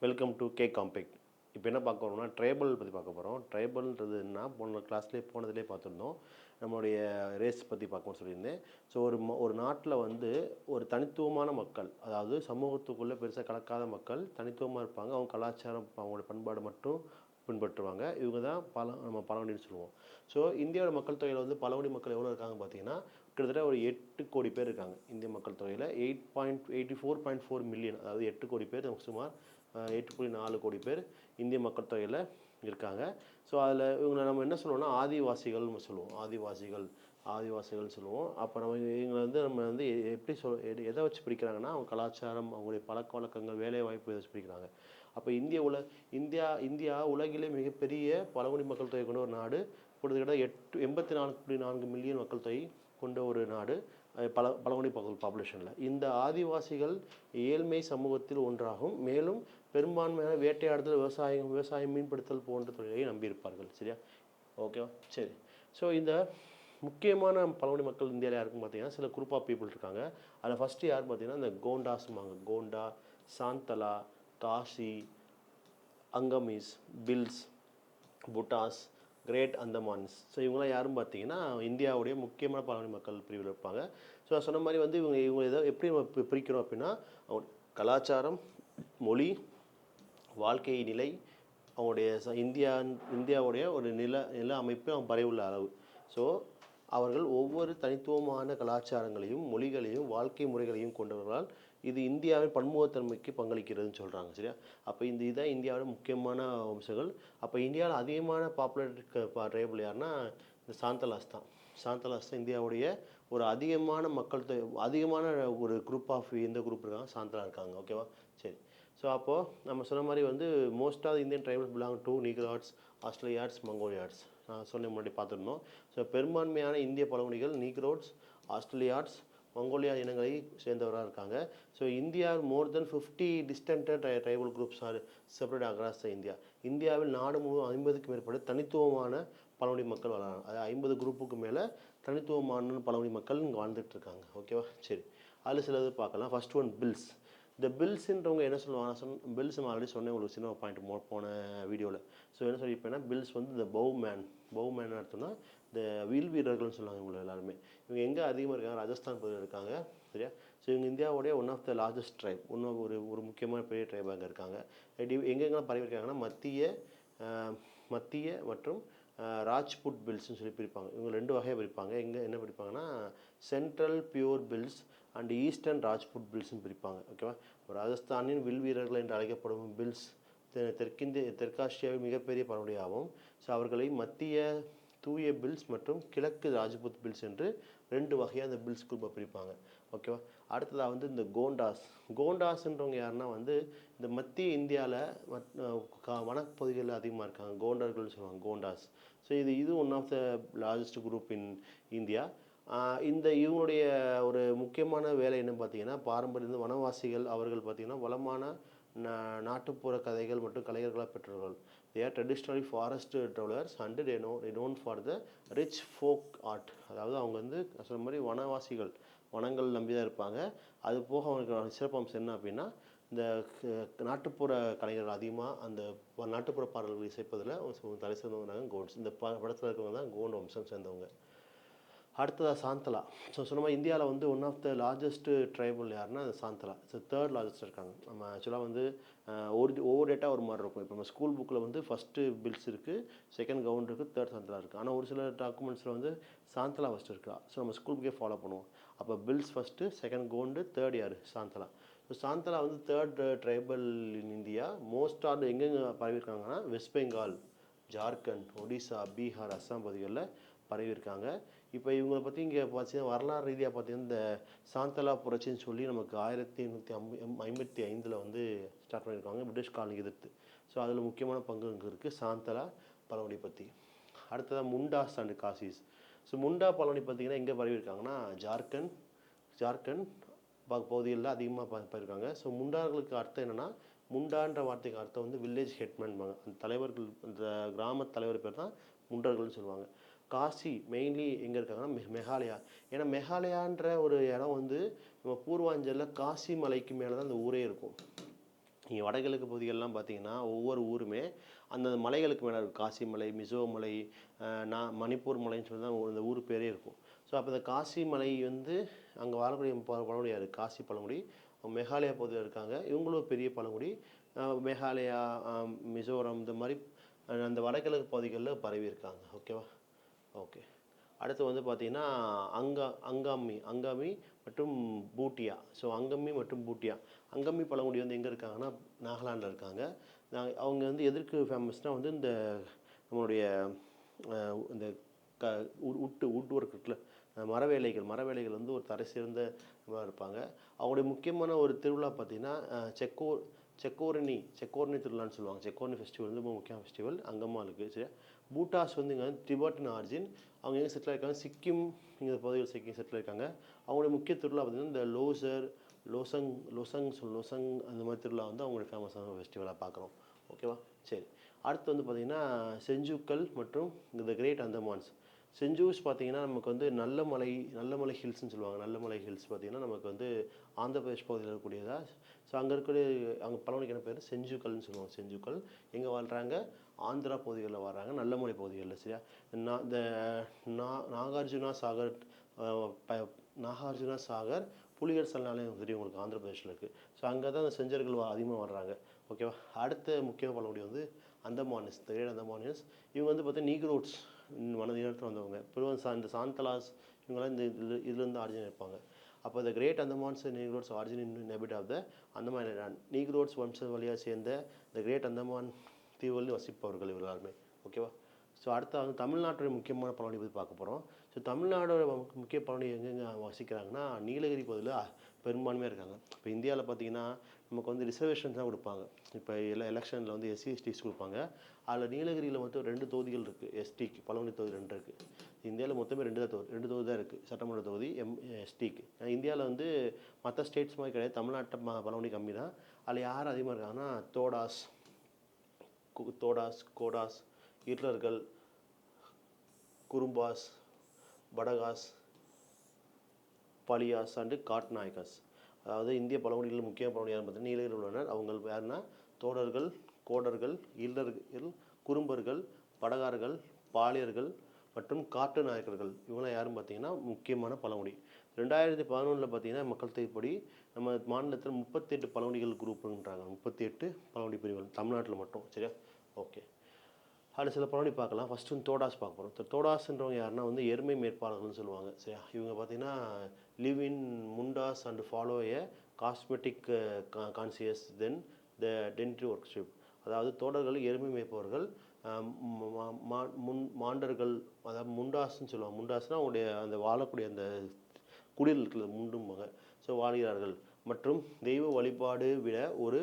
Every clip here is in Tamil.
Welcome to K compact. இப்போ என்ன பார்க்க போகிறோம்னா ட்ரைபல் பற்றி பார்க்க போகிறோம். ட்ரைபல்ன்றது என்ன போனதுலேயே பார்த்துருந்தோம். நம்மளுடைய ரேஸ் பற்றி பார்க்கணும்னு சொல்லியிருந்தேன். ஸோ ஒரு நாட்டில் வந்து ஒரு தனித்துவமான மக்கள், அதாவது சமூகத்துக்குள்ளே பெருசாக கலக்காத மக்கள் தனித்துவமாக இருப்பாங்க. அவங்க கலாச்சாரம் அவங்களோட பண்பாடு மட்டும் பின்பற்றுவாங்க. இவங்க தான் நம்ம பழங்குடின்னு சொல்லுவோம். ஸோ இந்தியாவோட மக்கள் தொகையில் வந்து பழங்குடி மக்கள் எவ்வளோ இருக்காங்க பார்த்தீங்கன்னா, கிட்டத்தட்ட ஒரு 8 கோடி பேர் இருக்காங்க. இந்திய மக்கள் தொகையில் 84.4 மில்லியன், அதாவது 8 கோடி பேர், சுமார் 8.4 கோடி பேர் இந்திய மக்கள் தொகையில் இருக்காங்க. ஸோ அதில் இவங்களை நம்ம என்ன சொல்லுவோம்னா ஆதிவாசிகள்னு சொல்லுவோம். ஆதிவாசிகள் சொல்லுவோம். அப்போ இவங்களை நம்ம எப்படி எதை வச்சு பிரிக்கிறாங்கன்னா, அவங்க கலாச்சாரம், அவங்களுடைய பழக்க வழக்கங்கள், வேலை வாய்ப்பு இதை வச்சு பிரிக்கிறாங்க. அப்போ இந்தியா உலகிலே மிகப்பெரிய பழங்குடி மக்கள் தொகை கொண்ட ஒரு நாடு. கிட்டத்தட்ட 84.4 மில்லியன் மக்கள் தொகை கொண்ட ஒரு நாடு பழங்குடி பாப்புலேஷனில். இந்த ஆதிவாசிகள் ஏழ்மை சமூகத்தில் ஒன்றாகும். மேலும் பெரும்பான்மையான வேட்டையாடுதல், விவசாயம், மீன்பிடித்தல் போன்ற தொழிலை நம்பியிருப்பார்கள். சரியா? ஓகேவா? சரி. ஸோ இந்த முக்கியமான பழங்குடி மக்கள் இந்தியாவில் யாருக்கும் பார்த்தீங்கன்னா சில குரூப் ஆஃப் பீப்புள் இருக்காங்க. அதில் ஃபஸ்ட்டு யார் பார்த்தீங்கன்னா இந்த கோண்டாஸ்மாங்க. கோண்டா, சாந்தலா, காசி, அங்கமீஸ், பில்ஸ், புட்டாஸ், கிரேட் அந்தமான்ஸ். ஸோ இவங்களாம் யாரும் பார்த்தீங்கன்னா இந்தியாவுடைய முக்கியமான பழங்குடி மக்கள் பிரிவில் இருப்பாங்க. ஸோ சொன்ன மாதிரி வந்து இவங்க எதை எப்படி நம்ம பிரிக்கிறோம் அப்படின்னா, அவங்க கலாச்சாரம், மொழி, வாழ்க்கை நிலை, அவங்களுடைய இந்தியாவுடைய ஒரு நில அமைப்பு, அவங்க பரவியுள்ள அளவு. ஸோ அவர்கள் ஒவ்வொரு தனித்துவமான கலாச்சாரங்களையும், மொழிகளையும், வாழ்க்கை முறைகளையும் கொண்டவர்களால் இது இந்தியாவின் பன்முகத்தன்மைக்கு பங்களிக்கிறதுன்னு சொல்கிறாங்க. சரியா? அப்போ இதுதான் இந்தியாவோட முக்கியமான அம்சங்கள். அப்போ இந்தியாவில் அதிகமான பாப்புலேட்டட் ட்ரைபல் யாருன்னா இந்த சாந்தலாஸ் தான். இந்தியாவுடைய ஒரு அதிகமான ஒரு குரூப் ஆஃப் எந்த குரூப் இருக்காங்க, சாந்தலா இருக்காங்க. ஓகேவா? சரி. ஸோ அப்போது நம்ம சொன்ன மாதிரி வந்து most of Indian tribals belong to negroids, Australoids, Mongoloids. நான் சொன்ன முன்னாடி பார்த்துருந்தோம். ஸோ பெரும்பான்மையான இந்திய பழங்குடிகள் நீக்ரோட்ஸ், ஆஸ்திரேலியாட்ஸ், மங்கோலியா இனங்களை சேர்ந்தவராக இருக்காங்க. So India more than 50 distinct tribal groups are separate across the India. இந்தியாவில் நாடு முழுவதும் 50க்கும் மேற்பட்ட தனித்துவமான பழங்குடி மக்கள் வளராங்க. அதாவது 50 குரூப்புக்கு மேலே தனித்துவமான பழங்குடி மக்கள் இங்கே வாழ்ந்துட்டு இருக்காங்க. ஓகேவா? சரி. அதில் சிலது பார்க்கலாம். First one Bhils. இந்த பில்ஸுன்றவங்க என்ன சொல்லுவாங்க, பில்ஸ் நம்ம ஆல்ரெடி சொன்னேன் உங்களுக்கு சின்ன பாயிண்ட் போன வீடியோவில். ஸோ என்ன சொல்லியிருப்பேன்னா, பில்ஸ் வந்து இந்த பவுமேன் அர்த்தம்னா இந்த வில் வீரர்கள்னு சொல்லுவாங்க. இவங்க எல்லாருமே இவங்க எங்கே அதிகமாக இருக்காங்க, ராஜஸ்தான் பகுதியில் இருக்காங்க. சரியா? ஸோ இவங்க இந்தியாவுடைய one of the largest tribe, ஒரு முக்கியமான பெரிய ட்ரைபாக அங்கே இருக்காங்க. எங்கெங்கெல்லாம் பரவி இருக்காங்கன்னா மத்திய மற்றும் ராஜ்புட் பில்ஸ்ன்னு சொல்லி பிரிப்பாங்க. இவங்க 2 வகையாக பிரிப்பாங்க. என்ன பிரிப்பாங்கன்னா central pure Bhils and eastern Rajput பில்ஸ்ன்னு பிரிப்பாங்க. ஓகேவா? ராஜஸ்தானின் வில் வீரர்கள் என்று அழைக்கப்படும் பில்ஸ் தெற்காசியாவில் மிகப்பெரிய பழங்குடியாகும். ஸோ அவர்களை மத்திய தூய பில்ஸ் மற்றும் கிழக்கு ராஜ்புத் பில்ஸ் என்று 2 வகையாக அந்த பில்ஸ் குரூப்பை பிரிப்பாங்க. ஓகேவா? அடுத்ததாக வந்து இந்த கோண்டாஸ்ன்றவங்க யாருன்னா வந்து இந்த மத்திய இந்தியாவில் வனப்பகுதிகளில் அதிகமாக இருக்காங்க. கோண்டர்கள்னு சொல்லுவாங்க, கோண்டாஸ். ஸோ இது one of the largest group in India. இவங்களுடைய ஒரு முக்கியமான வேலை என்னன்னு பார்த்தீங்கன்னா, பாரம்பரிய வனவாசிகள். அவர்கள் பார்த்தீங்கன்னா வளமான நாட்டுப்புற கதைகள் மற்றும் கலைஞர்களாக பெற்றவர்கள். They are traditionally forest dwellers and they known for the rich folk art. அதாவது அவங்க வந்து சொன்ன மாதிரி வனவாசிகள், வனங்கள் நம்பி தான் இருப்பாங்க. அது போக அவங்களுக்கு சிறப்பம்சம் என்ன அப்படின்னா, இந்த நாட்டுப்புற கலைஞர்கள் அதிகமாக அந்த நாட்டுப்புற பாடல்கள் இசைப்பதில் தலை சிறந்தவங்க கோண்ட்ஸ். இந்த படத்தில் இருக்கிறவங்க தான் கோண்ட் வம்சம் சேர்ந்தவங்க. அடுத்ததாக சாந்தலா. ஸோ சொன்ன மாதிரி இந்தியாவில் வந்து one of the largest tribal யாருன்னா அது சாந்தலா. ஸோ 3rd லார்ஜஸ்ட் இருக்காங்க. நம்ம ஆக்சுவலாக வந்து ஒவ்வொரு டேட்டா ஒரு மாதிரி இருக்கும். இப்போ நம்ம ஸ்கூல் புக்கில் வந்து ஃபஸ்ட்டு பில்ஸ் இருக்குது, செகண்ட் கவுண்ட் இருக்குது, 3rd சாந்தலா இருக்குது. ஆனால் ஒரு சில டாக்குமெண்ட்ஸில் வந்து சாந்தலா ஃபஸ்ட்டு இருக்கா. ஸோ நம்ம ஸ்கூல் புக்கே ஃபாலோ பண்ணுவோம். அப்போ bills first, second count, 3rd யார், சாந்தலா. ஸோ சாந்தலா வந்து 3rd tribal in India. Most of எங்கெங்கே பரவியிருக்காங்கன்னா வெஸ்ட் பெங்கால், ஜார்க்கண்ட், ஒடிசா, பீகார், அஸ்ஸாம் பகுதிகளில் பரவியிருக்காங்க. இப்போ இவங்களை பற்றி இங்கே பார்த்தீங்கன்னா வரலாறு ரீதியாக பார்த்தீங்கன்னா இந்த சாந்தலா புரட்சின்னு சொல்லி நமக்கு 1855 வந்து ஸ்டார்ட் பண்ணியிருக்காங்க, பிரிட்டிஷ் காலனி எதிர்த்து. ஸோ அதில் முக்கியமான பங்கு இங்கே இருக்குது சாந்தலா பழங்குடி பற்றி. அடுத்ததாக முண்டாஸ் அண்ட் காசிஸ். ஸோ முண்டா பழங்குடி பார்த்திங்கன்னா எங்கே பரவியிருக்காங்கன்னா ஜார்க்கண்ட் பகுதிகளில் அதிகமாக பரவியிருக்காங்க. ஸோ முண்டார்களுக்கு அர்த்தம் என்னென்னா, முண்டான்ற வார்த்தைக்கு அர்த்தம் வந்து வில்லேஜ் ஹெட்மேன்பாங்க. அந்த தலைவர்கள், அந்த கிராம தலைவர் பேர் தான் முண்டர்கள்னு சொல்லுவாங்க. காசி மெயின்லி எங்கே இருக்காங்கன்னா மெகாலயா. ஏன்னா மெகாலயான்ற ஒரு இடம் வந்து நம்ம பூர்வாஞ்சலில் காசி மலைக்கு மேலே தான் அந்த ஊரே இருக்கும். இங்கே வடகிழக்கு பகுதிகளெலாம் பார்த்தீங்கன்னா ஒவ்வொரு ஊருமே அந்தந்த மலைகளுக்கு மேலே இருக்கும். காசி மலை, மிசோ மலை, மணிப்பூர் மலைன்னு சொல்லி தான் இந்த ஊர் பேரே இருக்கும். ஸோ அப்போ இந்த காசி மலை வந்து அங்கே வாழக்கூடிய பழங்குடி யார்? காசி பழங்குடி. மேகாலயா பகுதியில் இருக்காங்க. இவங்களும் பெரிய பழங்குடி. மேகாலயா, மிசோரம் இந்த மாதிரி அந்த வடகிழக்கு பகுதிகளில் பரவி இருக்காங்க. ஓகேவா? ஓகே. அடுத்து வந்து பார்த்திங்கன்னா அங்காமி மற்றும் பூட்டியா. ஸோ அங்கமி மற்றும் பூட்டியா. அங்கமி பழங்குடி வந்து எங்கே இருக்காங்கன்னா நாகாலாண்டில் இருக்காங்க. அவங்க வந்து எதற்கு ஃபேமஸ்னால் வந்து இந்த நம்மளுடைய இந்த க உட் ஒர்க் இருக்குல்ல, மரவேலைகள் வந்து ஒரு தரை சிறந்த இருப்பாங்க. அவங்களுடைய முக்கியமான ஒரு திருவிழா பார்த்திங்கன்னா செக்கோரணி திருவிழான்னு சொல்லுவாங்க. செக்கோரணி ஃபெஸ்டிவல் வந்து ரொம்ப முக்கியமான ஃபெஸ்டிவல் அங்கம்மாளுக்கு. சரி, பூட்டாஸ் வந்து இங்கே டிபெட்டன் ஆரிஜின். அவங்க எங்கே செட்டில் இருக்காங்க? சிக்கிம் இந்த பகுதியில் செட்டில் இருக்காங்க. அவங்களுடைய முக்கிய திருவிழா பார்த்திங்கன்னா இந்த லோசங் அந்த மாதிரி திருவிழா வந்து அவங்களுடைய ஃபேமஸான ஃபெஸ்டிவலாக பார்க்குறோம். ஓகேவா? சரி, அடுத்து வந்து பார்த்திங்கன்னா செஞ்சுக்கள் மற்றும் இந்த கிரேட் அந்தமான்ஸ். செஞ்சூஸ் பார்த்திங்கன்னா நமக்கு வந்து நல்லமலை ஹில்ஸ்னு சொல்லுவாங்க. நல்லமலை ஹில்ஸ் பார்த்திங்கன்னா நமக்கு வந்து ஆந்திர பிரதேஷ் பகுதியில் இருக்கக்கூடியதா. ஸோ அங்கே இருக்கக்கூடிய அங்கே பழங்குடிக்கு என்ன பேர்? செஞ்சுக்கள்னு சொல்லுவாங்க. செஞ்சுக்கள் எங்கே வாழ்கிறாங்க? ஆந்திரா பகுதிகளில் வாழ்கிறாங்க, நல்லமலை பகுதிகளில். சரியா? இந்த நாகார்ஜுனா சாகர் புலிகள் சரணாலயம் தெரியும் உங்களுக்கு, ஆந்திர பிரதேஷில் இருக்குது. ஸோ அங்கே தான் அந்த செஞ்சர்கள் அதிகமாக வர்றாங்க. ஓகேவா? அடுத்த முக்கிய பழங்குடி வந்து அந்தமானிஸ், த கிரேட் அந்தமானியன்ஸ். இவங்க வந்து பார்த்தீங்கன்னா நீக்ரோட்ஸ் மனதினத்தில் வந்தவங்க. இந்த சாந்தலாஸ் இவங்களாம் இந்த இதுலேருந்து ஆரிஜின் இருப்பாங்க. அப்போ இந்த great Andamans negritos origin inhabit of the Andaman island. Negritos வம்ச வழியாக சேர்ந்த இந்த கிரேட் அந்தமான் தீவுகளில் வசிப்பவர்கள் இவர்களாலுமே. ஓகேவா? ஸோ அடுத்த வந்து தமிழ்நாட்டுடைய முக்கியமான பழங்குடி பற்றி பார்க்க போகிறோம். ஸோ தமிழ்நாடோட முக்கிய பழங்குடி எங்கெங்கே வசிக்கிறாங்கன்னா நீலகிரி பகுதியில் பெரும்பான்மையாக இருக்காங்க. இப்போ இந்தியாவில் பார்த்தீங்கன்னா நமக்கு வந்து ரிசர்வேஷன்ஸ் தான் கொடுப்பாங்க. இப்போ எலெக்ஷனில் வந்து எஸ்சி எஸ்டிஸ் கொடுப்பாங்க. அதில் நீலகிரியில் மொத்தம் 2 தொகுதிகள் இருக்குது. எஸ்டிக்கு பழங்குடி தொகுதி 2 இருக்குது. இந்தியாவில் மொத்தமே 2 தொகுதி தான் இருக்குது சட்டமன்ற தொகுதி எஸ்டிக்கு. இந்தியாவில் வந்து மற்ற ஸ்டேட்ஸ் மாதிரி கிடையாது. தமிழ்நாட்டை பழங்குடி கம்மி தான். அதில் யார் அதிகமாக இருக்காங்கன்னா கோடாஸ், இருளர்கள், குறும்பாஸ், படகாஸ், பலியாஸ் அண்டு காட்நாயக்காஸ். அதாவது இந்திய பழங்குடிகளில் முக்கிய பழங்குடி யாருன்னு பார்த்தீங்கன்னா நீலகிரியில் உள்ளனர். அவங்க யாருன்னா தோடர்கள், கோடர்கள், இல்லர்கள், குறும்பர்கள், படகார்கள், பாலியர்கள் மற்றும் காட்டு நாயக்கர்கள். இவங்களாம் யாருன்னு பார்த்தீங்கன்னா முக்கியமான பழங்குடி. 2011 பார்த்தீங்கன்னா மக்கள் தொகைப்படி நம்ம மாநிலத்தில் 38 பழங்குடிகள் குரூப்புன்றாங்க. 38 பழங்குடி பிரிவுகள் தமிழ்நாட்டில் மட்டும். சரியா? ஓகே. அதில் சில பழங்குடி பார்க்கலாம். ஃபஸ்ட்டு வந்து தோடாஸ் பார்க்க போகிறோம். தோடாஸ்ன்றவங்க யாருன்னா வந்து எருமை மேற்பாளர்கள்னு சொல்லுவாங்க. சரியா? இவங்க பார்த்தீங்கன்னா live in munds and follow a cosmetic conscious then the dentry worship. அதாவது தோடர்கள் எருமை மேய்ப்பவர்கள், மாண்டர்கள், அதாவது முண்டாஸ்ன்னு சொல்லுவாங்க. முண்டாஸ்னால் அவங்களுடைய அந்த வாழக்கூடிய அந்த குடில் இருக்கிற முண்டும்பாங்க. ஸோ வாழ்கிறார்கள் மற்றும் தெய்வ வழிபாடு விட ஒரு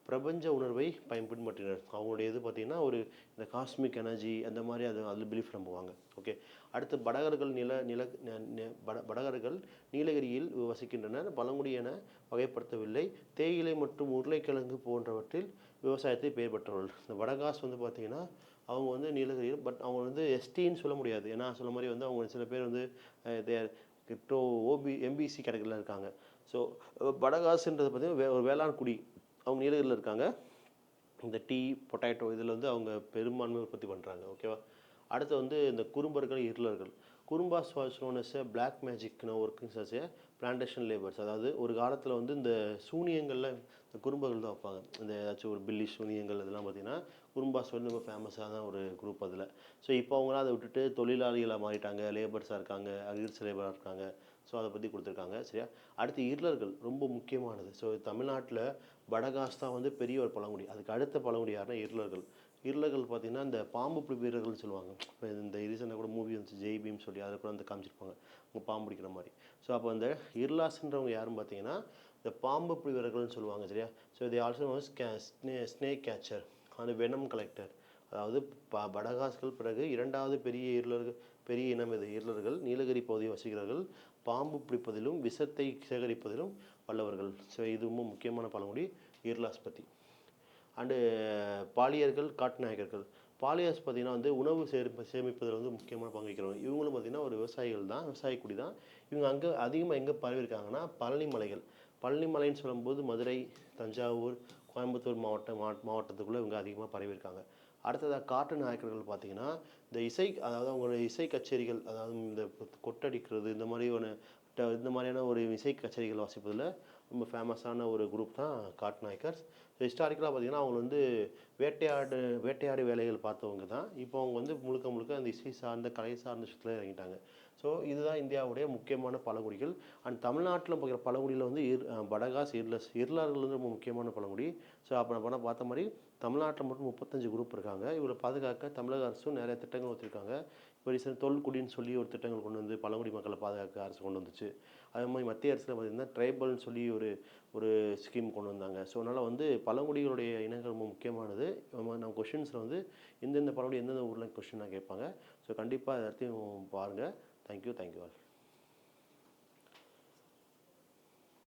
பிரபஞ்ச உணர்வை பின்பற்றினர். அவங்களுடைய இது பார்த்திங்கன்னா ஒரு இந்த காஸ்மிக் எனர்ஜி அந்த மாதிரி அதில் பிலீஃப் நம்புவாங்க. ஓகே. அடுத்து படகர்கள் நீலகிரியில் வசிக்கின்றனர். பழங்குடி என வகைப்படுத்தவில்லை. தேயிலை மற்றும் உருளைக்கிழங்கு போன்றவற்றில் விவசாயத்தை பெயர் பெற்றவர்கள். இந்த படகாஸ் வந்து பார்த்திங்கன்னா அவங்க வந்து நீலகிரியில், பட் அவங்க வந்து எஸ்டின்னு சொல்ல முடியாது. ஏன்னா சொல்ல மாதிரி வந்து அவங்க சில பேர் வந்து எம்பிசி கேட்டகரியில் இருக்காங்க. ஸோ படகாஸ்ன்றது பார்த்திங்கன்னா ஒரு வேளாண் குடி. அவங்க நீலகிரியில் இருக்காங்க. இந்த டீ, பொட்டேட்டோ இதில் வந்து அவங்க பெரும்பான்மை உற்பத்தி பண்ணுறாங்க. ஓகேவா? அடுத்து வந்து இந்த குறும்பர்கள், இருளர்கள். Kurumbas was known as a black magic workings as a plantation labours. அதாவது ஒரு காலத்தில் வந்து இந்த சூனியங்களில் இந்த குறும்பர்கள் தான் வைப்பாங்க. இந்த ஏதாச்சும் ஒரு பில்லி சூனியங்கள் இதெல்லாம் பார்த்திங்கன்னா குறும்பாஸ் வந்து ரொம்ப ஃபேமஸான ஒரு குரூப் அதில். ஸோ இப்போ அவங்களாம் அதை விட்டுட்டு தொழிலாளிகளாக மாறிட்டாங்க, லேபர்ஸாக இருக்காங்க, அக்ரிகல்ச்சர் லேபராக இருக்காங்க. ஸோ அதை பற்றி கொடுத்துருக்காங்க. சரியா? அடுத்து இருளர்கள் ரொம்ப முக்கியமானது. ஸோ தமிழ்நாட்டில் படகாஸ் தான் வந்து பெரிய ஒரு பழங்குடி. அதுக்கு அடுத்த பழங்குடி யாருன்னா இருளர்கள். இருளர்கள் பார்த்திங்கன்னா இந்த பாம்பு பிடி வீரர்கள்னு சொல்லுவாங்க. இப்போ இந்த ரீசெண்டாக கூட மூவி வந்துச்சு ஜெய் பீம் சொல்லி, அதை கூட வந்து காமிச்சிருப்பாங்க அவங்க பாம்பு பிடிக்கிற மாதிரி. ஸோ அப்போ அந்த இருளாஸ்ன்றவங்க யாருன்னு பார்த்தீங்கன்னா இந்த பாம்பு பிடி வீரர்கள்னு சொல்லுவாங்க. சரியா? ஸோ இது ஆல்சோ ஸ்னேக் கேச்சர் அந்த வெனம் கலெக்டர். அதாவது படகாஸ்கள் பிறகு 2வது பெரிய இனம் இது இருளர்கள். நீலகிரி பகுதியில் வசிக்கிறார்கள். பாம்பு பிடிப்பதிலும் விஷத்தை சேகரிப்பதிலும் வல்லவர்கள். ஸோ இது ரொம்ப முக்கியமான பழங்குடி இருளாஸ் பற்றி. அண்டு பாலியர்கள், காட்டுநாயக்கர்கள். பாலியர்ஸ் பார்த்திங்கன்னா வந்து உணவு சேமிப்பதில் வந்து முக்கியமான பங்கு வகிக்கிறவங்க. இவங்களும் பார்த்திங்கன்னா ஒரு விவசாயிகள் தான், விவசாய குடி தான். இவங்க அங்கே அதிகமாக எங்கே பரவியிருக்காங்கன்னா பழனி மலைன்னு சொல்லும்போது மதுரை, தஞ்சாவூர், கோயம்புத்தூர் மாவட்டத்துக்குள்ளே இவங்க அதிகமாக பரவியிருக்காங்க. அடுத்ததாக காட்டு நாயக்கர்கள் பார்த்தீங்கன்னா, இந்த அதாவது அவங்களோட இசை கச்சேரிகள், அதாவது இந்த கொட்டடிக்கிறது இந்த மாதிரியான ஒரு இசை கச்சேரிகள் வாசிப்பதில் ரொம்ப ஃபேமஸான ஒரு குரூப் தான் காட்டு நாயக்கர்ஸ். ஹிஸ்டாரிக்கலாக பார்த்தீங்கன்னா அவங்க வந்து வேட்டையாடு வேலைகள் பார்த்தவங்க தான். இப்போ அவங்க வந்து முழுக்க முழுக்க அந்த இசை சார்ந்த கலை சார்ந்த விஷயத்தில் இறங்கிட்டாங்க. ஸோ இதுதான் இந்தியாவுடைய முக்கியமான பழங்குடிகள். அண்ட் தமிழ்நாட்டில் பார்க்குற பழங்குடியில் வந்து படகாஸ், இருளர்கள் வந்து ரொம்ப முக்கியமான பழங்குடி. ஸோ அப்போ நம்ம பார்த்த மாதிரி தமிழ்நாட்டில் மட்டும் 35 குரூப் இருக்காங்க. இவரை பாதுகாக்க தமிழக அரசும் நிறைய திட்டங்கள் வச்சுருக்காங்க. இப்போ ரீசெண்ட் தொல்குடின்னு சொல்லி ஒரு திட்டங்கள் கொண்டு வந்து பழங்குடி மக்களை பாதுகாக்க அரசு கொண்டு வந்துச்சு. அதே மாதிரி மத்திய அரசில் பார்த்திங்கன்னா ட்ரைபல்னு சொல்லி ஒரு ஒரு ஸ்கீம் கொண்டு வந்தாங்க. ஸோ அதனால் வந்து பழங்குடிகளுடைய இனங்கள் ரொம்ப முக்கியமானது. நம்ம கொஷின்ஸில் வந்து எந்தெந்த பழங்குடி எந்தெந்த ஊரில் கொஷினாக கேட்பாங்க. ஸோ கண்டிப்பாக எல்லாத்தையும் பாருங்கள். Thank you all.